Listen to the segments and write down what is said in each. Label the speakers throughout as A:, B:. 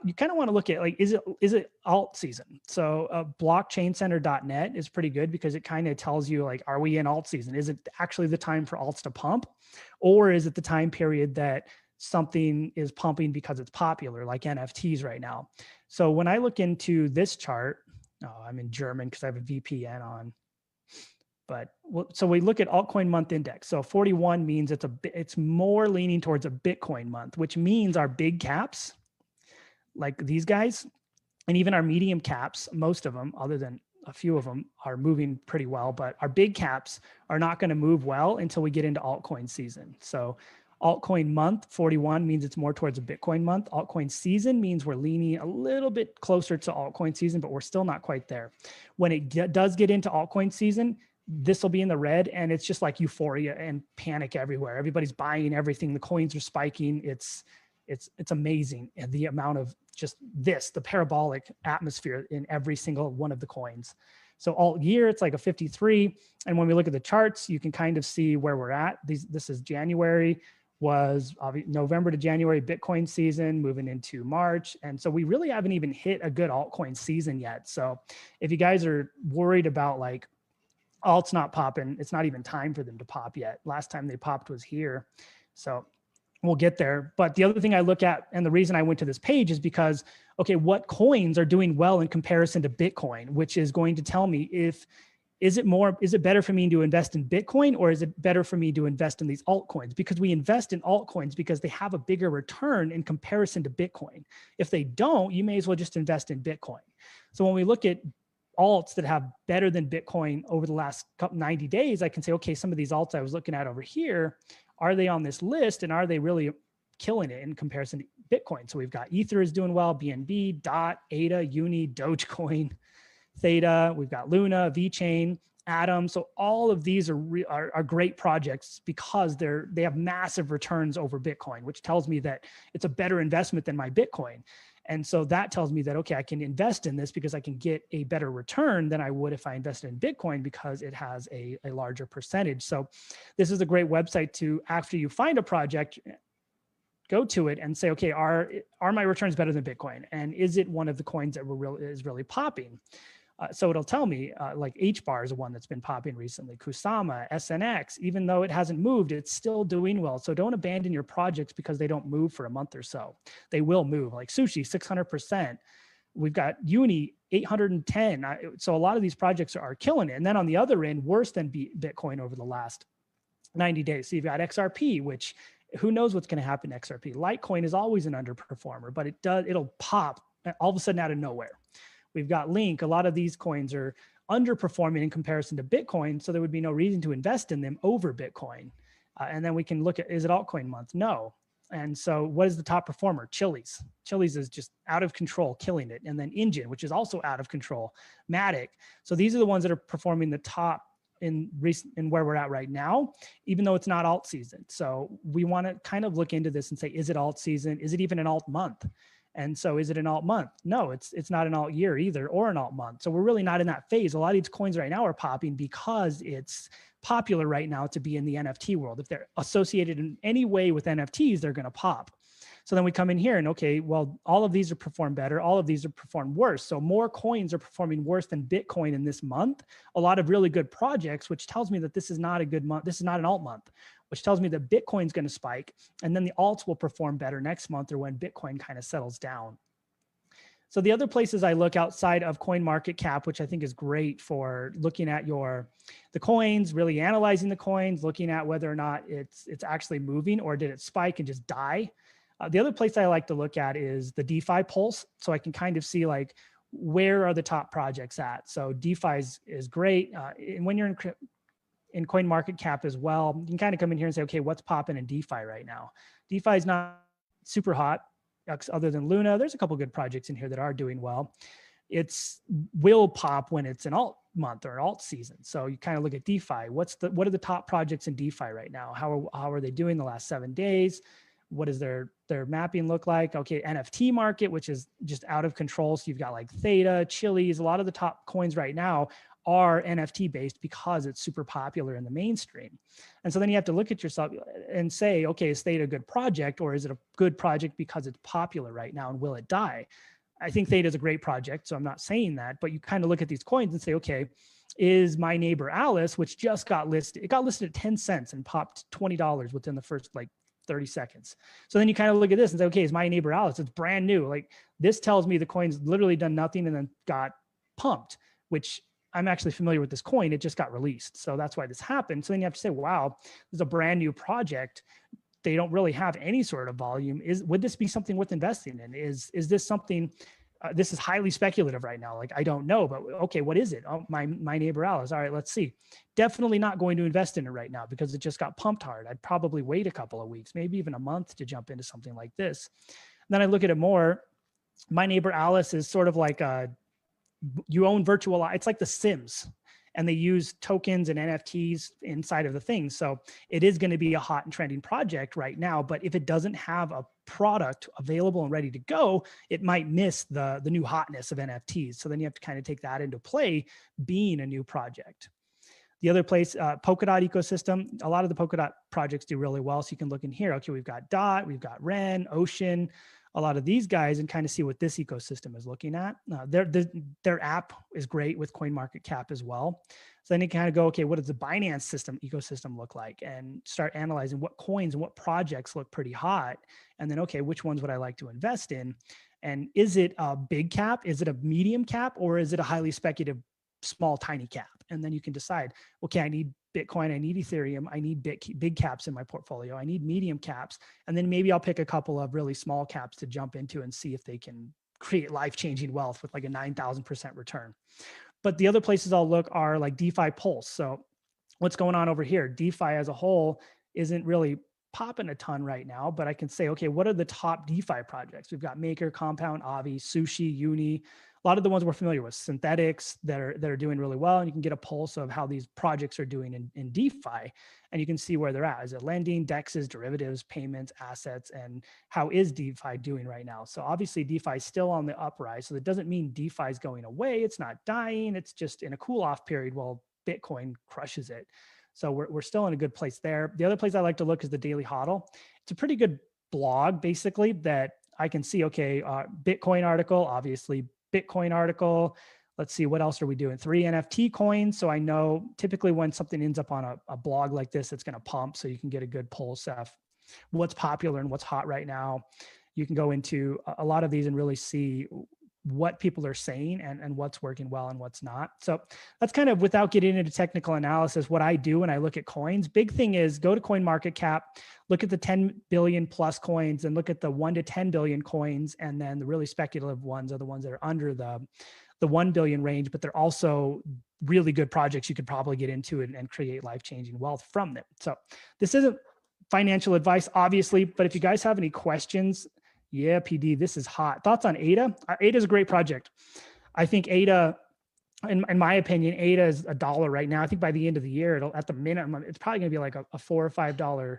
A: You kind of want to look at like, is it alt season? So blockchaincenter.net is pretty good because it kind of tells you like, are we in alt season? Is it actually the time for alts to pump? Or is it the time period that something is pumping because it's popular, like NFTs right now? So when I look into this chart, I'm in German because I have a VPN on. But so we look at altcoin month index. So 41 means it's more leaning towards a Bitcoin month, which means our big caps, like these guys, and even our medium caps, most of them, other than a few of them, are moving pretty well. But our big caps are not going to move well until we get into altcoin season. So altcoin month 41 means it's more towards a Bitcoin month. Altcoin season means we're leaning a little bit closer to altcoin season, but we're still not quite there. When it does get into altcoin season, this will be in the red, and it's just like euphoria and panic everywhere. Everybody's buying everything. The coins are spiking. It's amazing. And the amount of just the parabolic atmosphere in every single one of the coins. So all year, it's like a 53. And when we look at the charts, you can kind of see where we're at. This is January, was November to January Bitcoin season, moving into March. And so we really haven't even hit a good altcoin season yet. So if you guys are worried about like, alt's not popping, it's not even time for them to pop yet. Last time they popped was here. So we'll get there. But the other thing I look at, and the reason I went to this page is because, okay, what coins are doing well in comparison to Bitcoin, which is going to tell me is it better for me to invest in Bitcoin, or is it better for me to invest in these altcoins? Because we invest in altcoins because they have a bigger return in comparison to Bitcoin. If they don't, you may as well just invest in Bitcoin. So when we look at alts that have better than Bitcoin over the last 90 days, I can say, okay, some of these alts I was looking at over here, are they on this list, and are they really killing it in comparison to Bitcoin? So we've got Ether is doing well, BNB, DOT, ADA, Uni, Dogecoin, Theta, we've got Luna, VeChain, Atom. So all of these are great projects because they have massive returns over Bitcoin, which tells me that it's a better investment than my Bitcoin. And so that tells me that, okay, I can invest in this because I can get a better return than I would if I invested in Bitcoin because it has a larger percentage. So this is a great website to, after you find a project, go to it and say, okay, are my returns better than Bitcoin? And is it one of the coins that is really popping? So it'll tell me like HBAR is one that's been popping recently, Kusama, SNX, even though it hasn't moved, it's still doing well. So don't abandon your projects because they don't move for a month or so. They will move, like Sushi, 600%. We've got Uni, 810. So a lot of these projects are killing it. And then on the other end, worse than Bitcoin over the last 90 days. So you've got XRP, which who knows what's going to happen to XRP. Litecoin is always an underperformer, but it'll pop all of a sudden out of nowhere. We've got Link. A lot of these coins are underperforming in comparison to Bitcoin, so there would be no reason to invest in them over Bitcoin. And then we can look at, is it altcoin month? No. And so what is the top performer? Chiliz. Chiliz is just out of control, killing it. And then Engine, which is also out of control. Matic. So these are the ones that are performing the top in where we're at right now, even though it's not alt season. So we want to kind of look into this and say, is it alt season? Is it even an alt month? And so is it an alt month? No, it's not an alt year either, or an alt month. So we're really not in that phase. A lot of these coins right now are popping because it's popular right now to be in the NFT world. If they're associated in any way with NFTs, they're going to pop. So then we come in here and, okay, well, all of these are performed better. All of these are performed worse. So more coins are performing worse than Bitcoin in this month. A lot of really good projects, which tells me that this is not a good month. This is not an alt month, which tells me that Bitcoin's going to spike. And then the alts will perform better next month or when Bitcoin kind of settles down. So the other places I look outside of CoinMarketCap, which I think is great for looking at the coins, really analyzing the coins, looking at whether or not it's actually moving or did it spike and just die. The other place I like to look at is the DeFi Pulse. So I can kind of see like, where are the top projects at? So DeFi is great. And when you're in CoinMarketCap as well, you can kind of come in here and say, okay, what's popping in DeFi right now? DeFi is not super hot other than Luna. There's a couple good projects in here that are doing well. Will pop when it's an alt month or alt season. So you kind of look at DeFi. What are the top projects in DeFi right now? How are they doing the last 7 days? What does their mapping look like? Okay, NFT market, which is just out of control. So you've got like Theta, Chiliz, a lot of the top coins right now are NFT based because it's super popular in the mainstream. And so then you have to look at yourself and say, okay, is Theta a good project, or is it a good project because it's popular right now and will it die? I think Theta is a great project, so I'm not saying that, but you kind of look at these coins and say, okay, is My Neighbor Alice, which just got listed, it got listed at 10 cents and popped $20 within the first like 30 seconds. So then you kind of look at this and say, okay, is My Neighbor Alice, it's brand new. Like this tells me the coin's literally done nothing and then got pumped, which I'm actually familiar with this coin. It just got released. So that's why this happened. So then you have to say, wow, this is a brand new project. They don't really have any sort of volume. Would this be something worth investing in? Is this something, this is highly speculative right now. Like, I don't know, but okay, what is it? Oh, my Neighbor Alice. All right, let's see. Definitely not going to invest in it right now because it just got pumped hard. I'd probably wait a couple of weeks, maybe even a month to jump into something like this. And then I look at it more. My Neighbor Alice is sort of like you own virtual, it's like The Sims, and they use tokens and NFTs inside of the thing. So it is going to be a hot and trending project right now, but if it doesn't have a product available and ready to go, it might miss the new hotness of NFTs. So then you have to kind of take that into play, being a new project. The other place, Polkadot ecosystem, a lot of the Polkadot projects do really well. So you can look in here. Okay, we've got Dot, we've got Ren, Ocean, a lot of these guys, and kind of see what this ecosystem is looking at. Their app is great with CoinMarketCap as well. So then you kind of go, okay, what does the Binance ecosystem look like? And start analyzing what coins and what projects look pretty hot. And then, okay, which ones would I like to invest in? And is it a big cap? Is it a medium cap? Or is it a highly speculative, small, tiny cap? And then you can decide, okay, I need Bitcoin, I need Ethereum, I need big caps in my portfolio, I need medium caps, and then maybe I'll pick a couple of really small caps to jump into and see if they can create life-changing wealth with like a 9,000% return. But the other places I'll look are like DeFi Pulse. So what's going on over here? DeFi as a whole isn't really popping a ton right now, but I can say, okay, what are the top DeFi projects? We've got Maker, Compound, Avi, Sushi, Uni, a lot of the ones we're familiar with, Synthetics that are doing really well. And you can get a pulse of how these projects are doing in DeFi, and you can see where they're at. Is it lending, DEXs, derivatives, payments, assets, and how is DeFi doing right now? So obviously DeFi is still on the uprise. So that doesn't mean DeFi is going away. It's not dying. It's just in a cool off period while Bitcoin crushes it. So we're still in a good place there. The other place I like to look is the Daily Hodl. It's a pretty good blog, basically, that I can see, okay, Bitcoin article, obviously Bitcoin article. Let's see, what else are we doing? 3 NFT coins. So I know typically when something ends up on a blog like this, it's going to pump. So you can get a good pulse of what's popular and what's hot right now. You can go into a lot of these and really see what people are saying and what's working well and what's not. So that's kind of, without getting into technical analysis, what I do when I look at coins. Big thing is go to CoinMarketCap, look at the 10 billion plus coins and look at the 1 to 10 billion coins. And then the really speculative ones are the ones that are under the 1 billion range, but they're also really good projects you could probably get into and create life-changing wealth from them. So this isn't financial advice, obviously, but if you guys have any questions, yeah, PD, this is hot. Thoughts on ADA? ADA is a great project. I think ADA, in my opinion, ADA is $1 right now. I think by the end of the year, it'll, at the minimum, it's probably going to be like a $4 or $5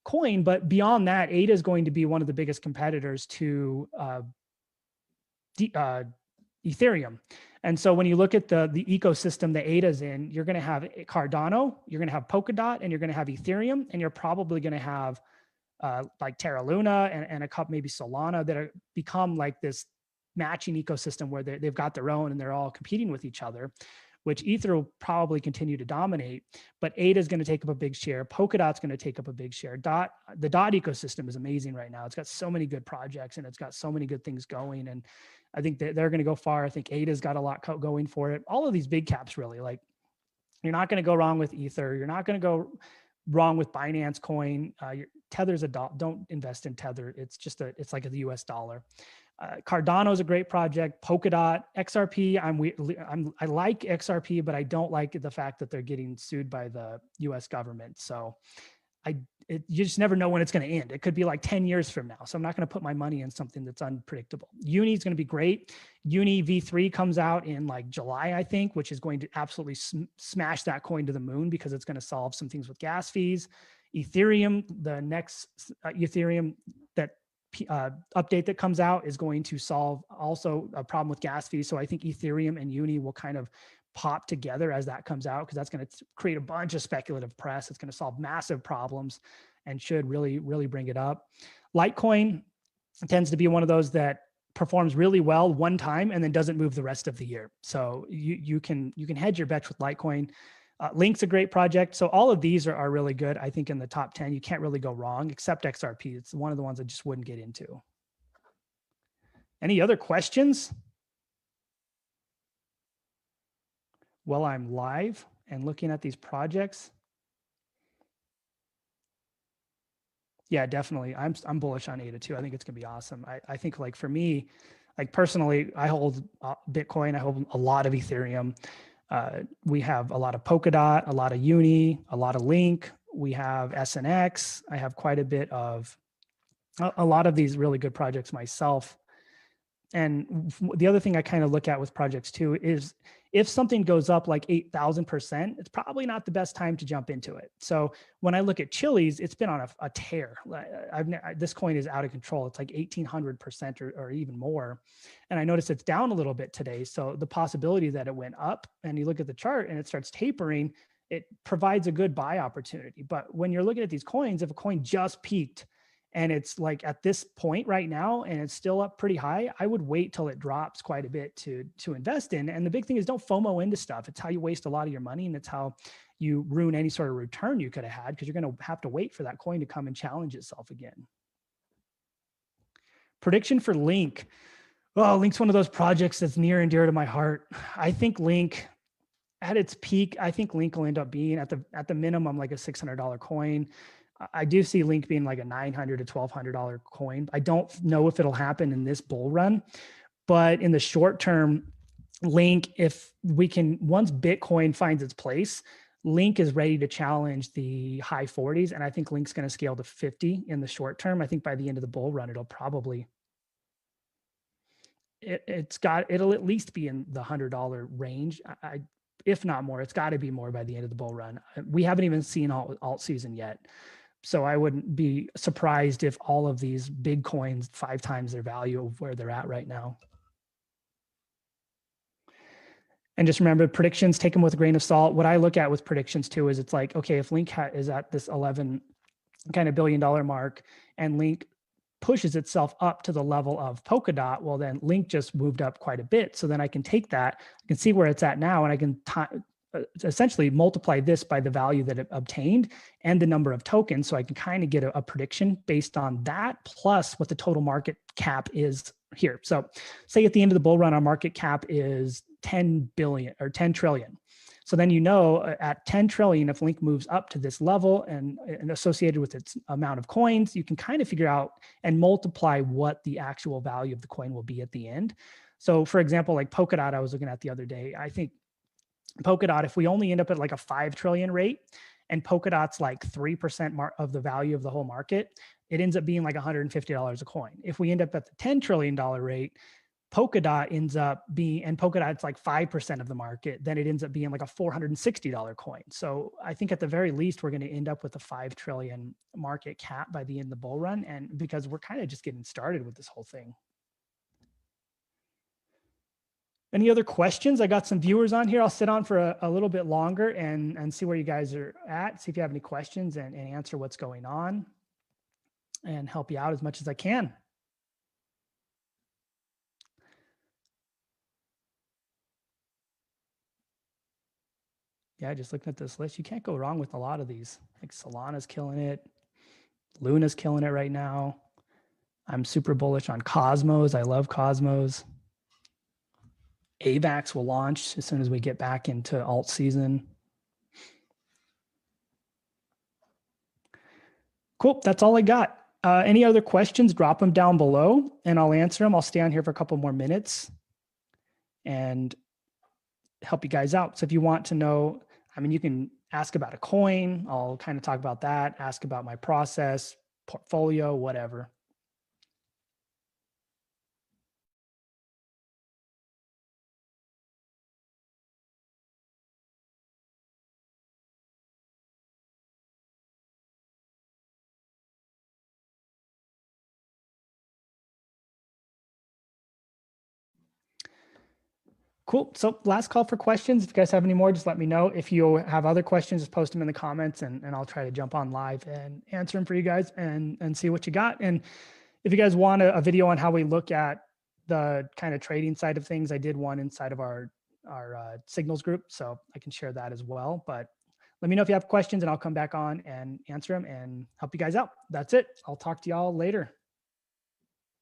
A: coin. But beyond that, ADA is going to be one of the biggest competitors to Ethereum. And so when you look at the ecosystem that ADA's in, you're going to have Cardano, you're going to have Polkadot, and you're going to have Ethereum, and you're probably going to have like Terra Luna and a couple, maybe Solana, that are become like this matching ecosystem where they've got their own and they're all competing with each other, which Ether will probably continue to dominate. But ADA is going to take up a big share. Polkadot's going to take up a big share. The Dot ecosystem is amazing right now. It's got so many good projects and it's got so many good things going. And I think that they're going to go far. I think ADA's got a lot going for it. All of these big caps, really, like, you're not going to go wrong with Ether. You're not going to go wrong with Binance Coin. Tether's don't invest in Tether. It's just it's like the US dollar. Cardano is a great project. Polkadot, XRP. I like XRP, but I don't like the fact that they're getting sued by the US government. So you just never know when it's going to end. It could be like 10 years from now. So I'm not going to put my money in something that's unpredictable. Uni is going to be great. Uni V3 comes out in like July, I think, which is going to absolutely smash that coin to the moon because it's going to solve some things with gas fees. Ethereum, the next Ethereum that update that comes out is going to solve also a problem with gas fees. So I think Ethereum and Uni will kind of pop together as that comes out, because that's going to create a bunch of speculative press. It's going to solve massive problems and should really, really bring it up. Litecoin tends to be one of those that performs really well one time and then doesn't move the rest of the year. So you can hedge your bets with Litecoin. Link's a great project. So all of these are really good. I think in the top 10, you can't really go wrong, except XRP. It's one of the ones I just wouldn't get into. Any other questions? While I'm live and looking at these projects. Yeah, definitely. I'm bullish on ADA too. I think it's gonna be awesome. I think, like, for me, like personally, I hold Bitcoin. I hold a lot of Ethereum. We have a lot of Polkadot, a lot of Uni, a lot of Link. We have SNX. I have quite a bit of a lot of these really good projects myself. And the other thing I kind of look at with projects too is if something goes up like 8,000%, it's probably not the best time to jump into it. So when I look at Chili's, it's been on a tear. This coin is out of control. It's like 1,800% or even more. And I noticed it's down a little bit today. So the possibility that it went up, and you look at the chart and it starts tapering, it provides a good buy opportunity. But when you're looking at these coins, if a coin just peaked and it's like at this point right now and it's still up pretty high, I would wait till it drops quite a bit to invest in. And the big thing is, don't FOMO into stuff. It's how you waste a lot of your money, and it's how you ruin any sort of return you could have had, because you're going to have to wait for that coin to come and challenge itself again. Prediction for Link. Oh, Link's one of those projects that's near and dear to my heart. I think Link at its peak, I think Link will end up being at the minimum like a $600 coin. I do see Link being like a $900 to $1,200 coin. I don't know if it'll happen in this bull run, but in the short term, Link, if we can, once Bitcoin finds its place, Link is ready to challenge the high 40s. And I think Link's going to scale to 50 in the short term. I think by the end of the bull run, it'll probably, it'll at least be in the $100 range. If not more, it's got to be more by the end of the bull run. We haven't even seen alt season yet. So I wouldn't be surprised if all of these big coins 5 times their value of where they're at right now. And just remember, predictions, take them with a grain of salt. What I look at with predictions too is, it's like, okay, if Link is at this 11 kind of $11 billion mark and Link pushes itself up to the level of Polkadot, well, then Link just moved up quite a bit. So then I can take that, I can see where it's at now, and I can essentially multiply this by the value that it obtained and the number of tokens. So I can kind of get a prediction based on that, plus what the total market cap is here. So say at the end of the bull run, our market cap is 10 billion or 10 trillion. So then, at 10 trillion, if Link moves up to this level and associated with its amount of coins, you can kind of figure out and multiply what the actual value of the coin will be at the end. So for example, like Polkadot, I was looking at the other day, I think Polkadot, if we only end up at like a 5 trillion rate and Polkadot's like 3% of the value of the whole market, it ends up being like $150 a coin. If we end up at the $10 trillion rate, Polkadot ends up being, and Polkadot's like 5% of the market, then it ends up being like a $460 coin. So I think at the very least, we're going to end up with a 5 trillion market cap by the end of the bull run. And because we're kind of just getting started with this whole thing. Any other questions? I got some viewers on here. I'll sit on for a little bit longer and see where you guys are at, see if you have any questions and answer what's going on and help you out as much as I can. Yeah, just looking at this list, you can't go wrong with a lot of these. Like Solana's killing it. Luna's killing it right now. I'm super bullish on Cosmos. I love Cosmos. AVAX will launch as soon as we get back into alt season. Cool, that's all I got. Any other questions, drop them down below and I'll answer them. I'll stay on here for a couple more minutes and help you guys out. So if you want to know, I mean, you can ask about a coin. I'll kind of talk about that, ask about my process, portfolio, whatever. Cool. So last call for questions. If you guys have any more, just let me know. If you have other questions, just post them in the comments and I'll try to jump on live and answer them for you guys and see what you got. And if you guys want a video on how we look at the kind of trading side of things, I did one inside of our signals group, so I can share that as well. But let me know if you have questions and I'll come back on and answer them and help you guys out. That's it. I'll talk to y'all later.